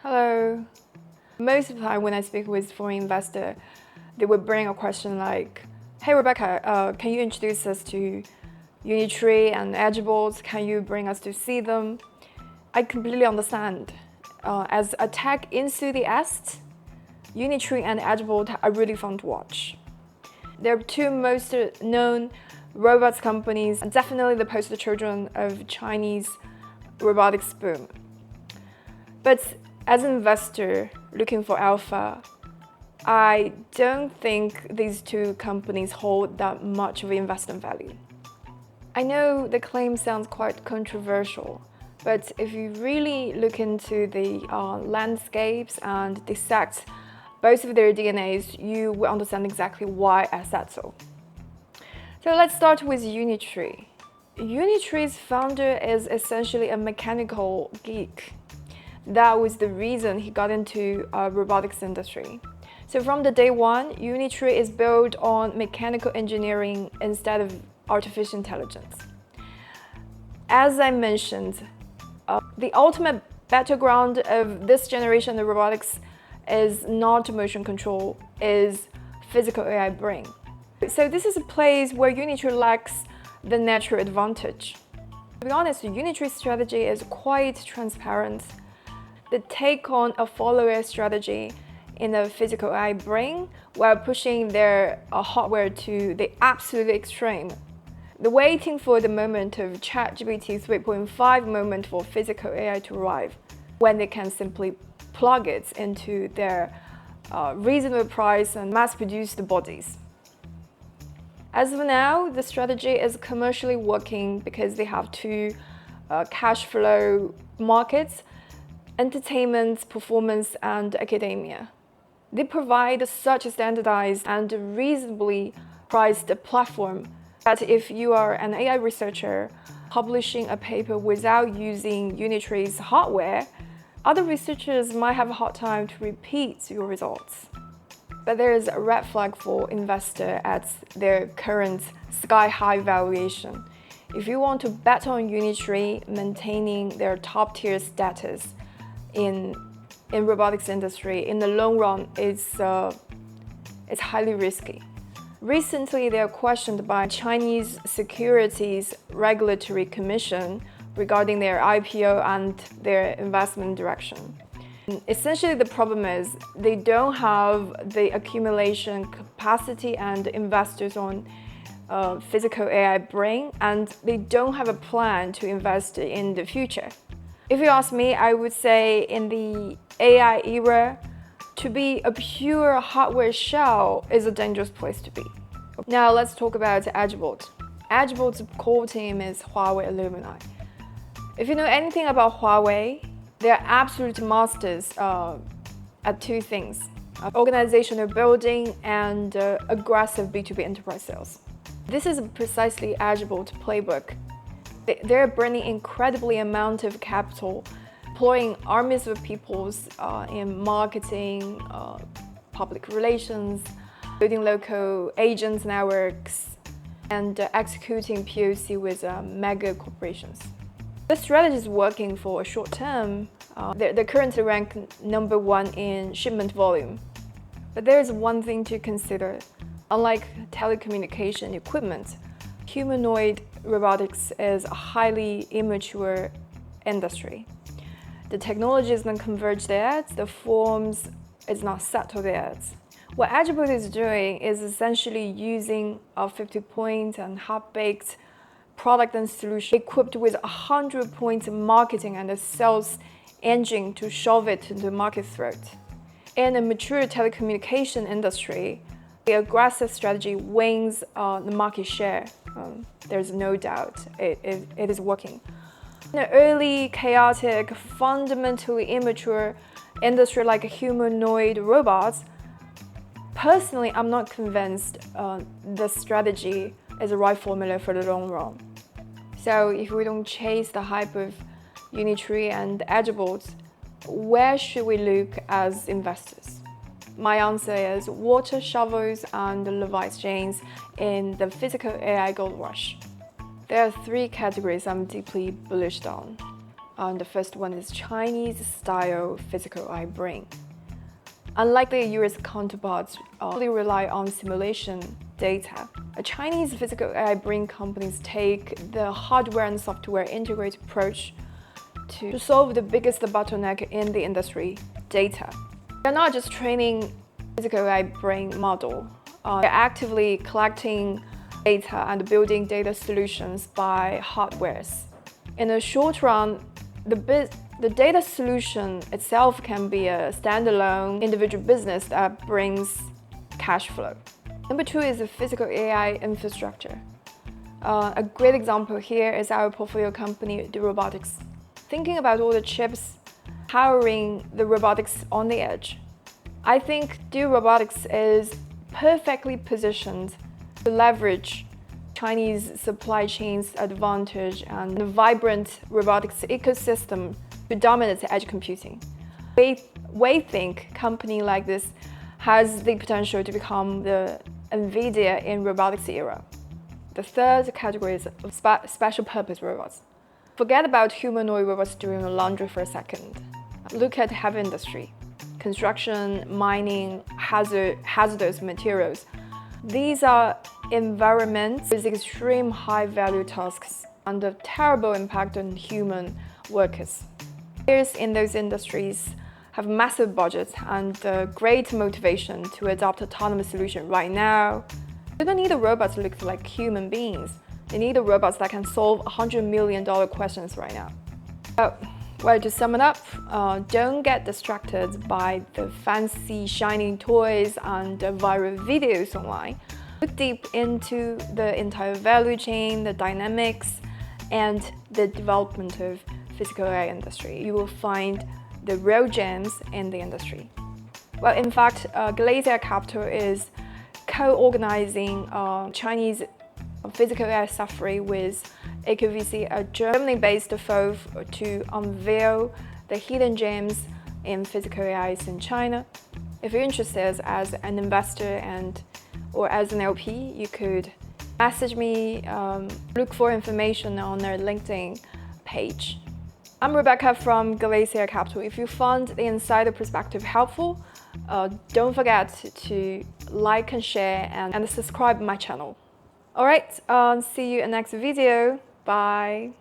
Hello. Most of the time when I speak with foreign investor, they would bring a question like, hey Rebecca, can you introduce us to Unitree and Agibot? Can you bring us to see them? I completely understand. As a tech enthusiast, Unitree and Agibot are really fun to watch. They're two most known robots companies, and definitely the poster children of Chinese robotics boom. But as an investor looking for alpha, I don't think these two companies hold that much of investment value. I know the claim sounds quite controversial, but if you really look into the landscapes and dissect both of their DNAs, you will understand exactly why I said so. So let's start with Unitree. Unitree's founder is essentially a mechanical geek. That was the reason he got into robotics industry. So from the day one, Unitree is built on mechanical engineering instead of artificial intelligence. As I mentioned, the ultimate battleground of this generation of robotics is not motion control, is physical AI brain. So this is a place where Unitree lacks the natural advantage. To be honest, Unitree's strategy is quite transparent. They take on a follower strategy in the physical AI brain while pushing their hardware to the absolute extreme. They're waiting for the moment of ChatGPT 3.5 moment for physical AI to arrive, when they can simply plug it into their reasonable price and mass-produced bodies. As of now, the strategy is commercially working because they have two cash flow markets: entertainment, performance, and academia. They provide such a standardized and reasonably priced platform that if you are an AI researcher publishing a paper without using Unitree's hardware, other researchers might have a hard time to repeat your results. But there is a red flag for investors at their current sky-high valuation. If you want to bet on Unitree maintaining their top-tier status in robotics industry in the long run, it's highly risky. Recently, they are questioned by Chinese Securities Regulatory Commission regarding their IPO and their investment direction. Essentially, the problem is they don't have the accumulation capacity and investors on physical AI brain, and they don't have a plan to invest in the future. If you ask me, I would say in the AI era, to be a pure hardware shell is a dangerous place to be. Now let's talk about Agibot. Agibot's core team is Huawei alumni. If you know anything about Huawei, they're absolute masters at two things: organizational building and aggressive B2B enterprise sales. This is precisely Agibot Playbook. They're burning incredibly amount of capital, employing armies of people in marketing, public relations, building local agents networks, and executing POC with mega corporations. The strategy is working for a short term. They're currently ranked #1 in shipment volume. But there is one thing to consider. Unlike telecommunication equipment, humanoid robotics is a highly immature industry. The technology is not converged yet, the forms is not settled yet. What Agibot is doing is essentially using a 50-point and half-baked product and solution equipped with 100-point marketing and a sales engine to shove it to the market throat. In a mature telecommunication industry, the aggressive strategy wins the market share. There's no doubt it is working. In an early, chaotic, fundamentally immature industry like humanoid robots, personally, I'm not convinced the strategy is the right formula for the long run. So if we don't chase the hype of Unitree and Agibot, where should we look as investors? My answer is water shovels and Levi's jeans in the physical AI gold rush. There are three categories I'm deeply bullish on. The first one is Chinese-style physical eye brain. Unlike the US counterparts, fully rely on simulation data. A Chinese physical AI brain companies take the hardware and software integrated approach to solve the biggest bottleneck in the industry, data. They're not just training physical AI brain model. They're actively collecting data and building data solutions by hardwares. In the short run, the data solution itself can be a standalone individual business that brings cash flow. Number two is the physical AI infrastructure. A great example here is our portfolio company, D-Robotics. Thinking about all the chips powering the robotics on the edge, I think D-Robotics is perfectly positioned to leverage Chinese supply chain's advantage and the vibrant robotics ecosystem to dominate edge computing. We think a company like this has the potential to become the NVIDIA in robotics era. The third category is special purpose robots. Forget about humanoid robots doing laundry for a second. Look at heavy industry, construction, mining, hazardous materials. These are environments with extreme high-value tasks and a terrible impact on human workers. Players in those industries have massive budgets and great motivation to adopt autonomous solutions right now. They don't need a robot to look like human beings. They need a robots that can solve $100 million questions right now. Well, to sum it up, don't get distracted by the fancy shiny toys and viral videos online. Look deep into the entire value chain, the dynamics, and the development of physical AI industry. You will find the real gems in the industry. Well, in fact, Glacier Capital is co-organizing Chinese physical AI safari with AQVC, a Germany-based firm, to unveil the hidden gems in physical AIs in China. If you're interested as an investor or as an LP, you could message me, look for information on their LinkedIn page. I'm Rebecca from Glacier Capital. If you found the insider perspective helpful, don't forget to like and share and subscribe my channel. Alright, see you in the next video. Bye.